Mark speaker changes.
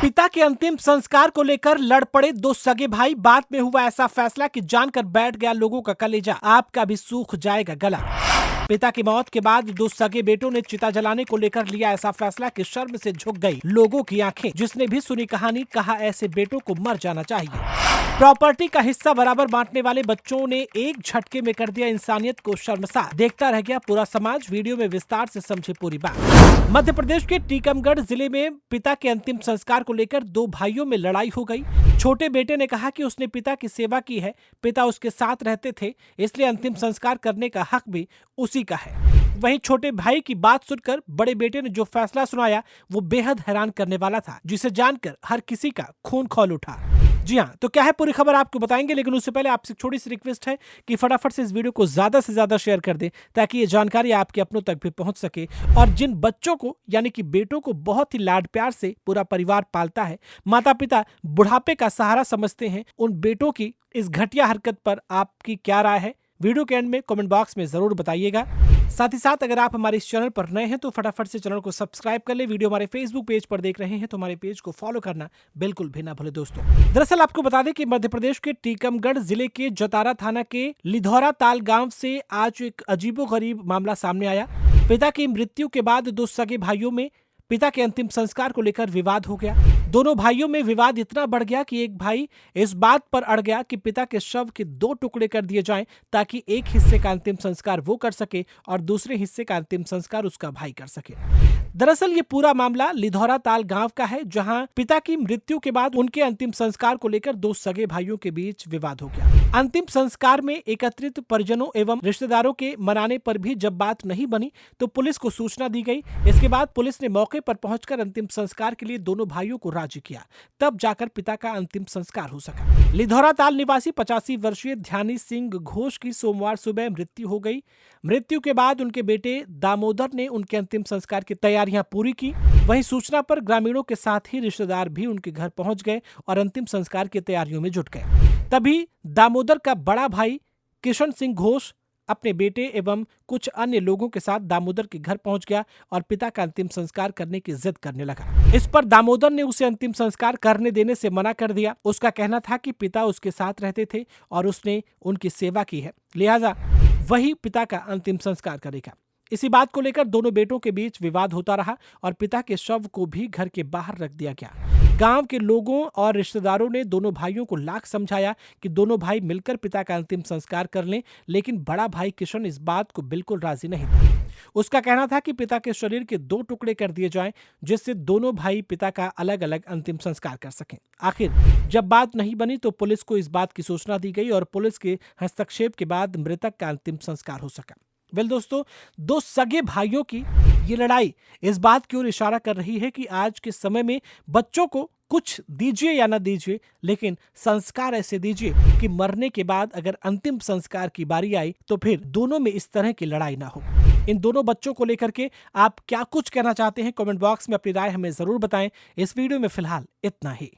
Speaker 1: पिता के अंतिम संस्कार को लेकर लड़ पड़े दो सगे भाई। बाद में हुआ ऐसा फैसला कि जानकर बैठ गया लोगों का कलेजा। आपका भी सूख जाएगा गला। पिता की मौत के बाद दो सगे बेटों ने चिता जलाने को लेकर लिया ऐसा फैसला कि शर्म से झुक गई लोगों की आंखें। जिसने भी सुनी कहानी, कहा ऐसे बेटों को मर जाना चाहिए। प्रॉपर्टी का हिस्सा बराबर बांटने वाले बच्चों ने एक झटके में कर दिया इंसानियत को शर्मसार। देखता रह गया पूरा समाज। वीडियो में विस्तार से समझे पूरी बात। मध्य प्रदेश के टीकमगढ़ जिले में पिता के अंतिम संस्कार को लेकर दो भाइयों में लड़ाई हो गई। छोटे बेटे ने कहा कि उसने पिता की सेवा की है, पिता उसके साथ रहते थे, इसलिए अंतिम संस्कार करने का हक भी उसी का है। वहीं छोटे भाई की बात सुनकर बड़े बेटे ने जो फैसला सुनाया वो बेहद हैरान करने वाला था, जिसे जानकर हर किसी का खून खौल उठा। जी हाँ, तो क्या है पूरी खबर आपको बताएंगे, लेकिन उससे पहले आपसे छोटी सी रिक्वेस्ट है कि फटाफट से इस वीडियो को ज्यादा से ज्यादा शेयर कर दें ताकि ये जानकारी आपके अपनों तक भी पहुंच सके। और जिन बच्चों को यानी कि बेटों को बहुत ही लाड प्यार से पूरा परिवार पालता है, माता पिता बुढ़ापे का सहारा समझते हैं, उन बेटों की इस घटिया हरकत पर आपकी क्या राय है, वीडियो के एंड में कमेंट बॉक्स में जरूर बताइएगा। साथ ही साथ अगर आप हमारे इस चैनल पर नए हैं तो फटाफट से चैनल को सब्सक्राइब कर ले। वीडियो हमारे फेसबुक पेज पर देख रहे हैं तो हमारे पेज को फॉलो करना बिल्कुल भी ना भूले दोस्तों। दरअसल आपको बता दें कि मध्य प्रदेश के टीकमगढ़ जिले के जतारा थाना के लिधौरा ताल गांव से आज एक अजीबोगरीब मामला सामने आया। पिता की मृत्यु के बाद दो सगे भाइयों में पिता के अंतिम संस्कार को लेकर विवाद हो गया। दोनों भाइयों में विवाद इतना बढ़ गया कि एक भाई इस बात पर अड़ गया कि पिता के शव के दो टुकड़े कर दिए जाएं ताकि एक हिस्से का अंतिम संस्कार वो कर सके और दूसरे हिस्से का अंतिम संस्कार उसका भाई कर सके। दरअसल ये पूरा मामला लिधौरा ताल गांव का है, जहां पिता की मृत्यु के बाद उनके अंतिम संस्कार को लेकर दो सगे भाइयों के बीच विवाद हो गया। अंतिम संस्कार में एकत्रित परिजनों एवं रिश्तेदारों के मनाने पर भी जब बात नहीं बनी तो पुलिस को सूचना दी गई। इसके बाद पुलिस ने मौके पर पहुंचकर अंतिम संस्कार के लिए दोनों भाइयों को राजी किया, तब जाकर पिता का अंतिम संस्कार हो सका। लिधौरा ताल निवासी 85 वर्षीय ध्यानी सिंह घोष की सोमवार सुबह मृत्यु हो गई। मृत्यु के बाद उनके बेटे दामोदर ने उनके अंतिम संस्कार की तैयारियां पूरी की। वहीं सूचना पर ग्रामीणों के साथ ही रिश्तेदार भी उनके घर पहुंच गए और अंतिम संस्कार की तैयारियों में जुट गए। तभी दामोदर का बड़ा भाई किशन सिंह घोष अपने बेटे एवं कुछ अन्य लोगों के साथ दामोदर के घर पहुंच गया और पिता का अंतिम संस्कार करने की जिद करने लगा। इस पर दामोदर ने उसे अंतिम संस्कार करने देने से मना कर दिया। उसका कहना था कि पिता उसके साथ रहते थे और उसने उनकी सेवा की है, लिहाजा वही पिता का अंतिम संस्कार करेगा। इसी बात को लेकर दोनों बेटों के बीच विवाद होता रहा और पिता के शव को भी घर के बाहर रख दिया गया। गांव के लोगों और रिश्तेदारों ने दोनों भाइयों को लाख समझाया कि दोनों भाई मिलकर पिता का अंतिम संस्कार कर लें, लेकिन बड़ा भाई किशन इस बात को बिल्कुल राजी नहीं था। उसका कहना था कि पिता के शरीर के दो टुकड़े कर दिए जाएं, जिससे दोनों भाई पिता का अलग अलग अंतिम संस्कार कर सकें। आखिर जब बात नहीं बनी तो पुलिस को इस बात की सूचना दी गई और पुलिस के हस्तक्षेप के बाद मृतक का अंतिम संस्कार हो सका। वेल दोस्तों, दो सगे भाइयों की ये लड़ाई इस बात की ओर इशारा कर रही है कि आज के समय में बच्चों को कुछ दीजिए या ना दीजिए, लेकिन संस्कार ऐसे दीजिए कि मरने के बाद अगर अंतिम संस्कार की बारी आई तो फिर दोनों में इस तरह की लड़ाई ना हो। इन दोनों बच्चों को लेकर के आप क्या कुछ कहना चाहते हैं, कमेंट बॉक्स में अपनी राय हमें जरूर बताएं। इस वीडियो में फिलहाल इतना ही।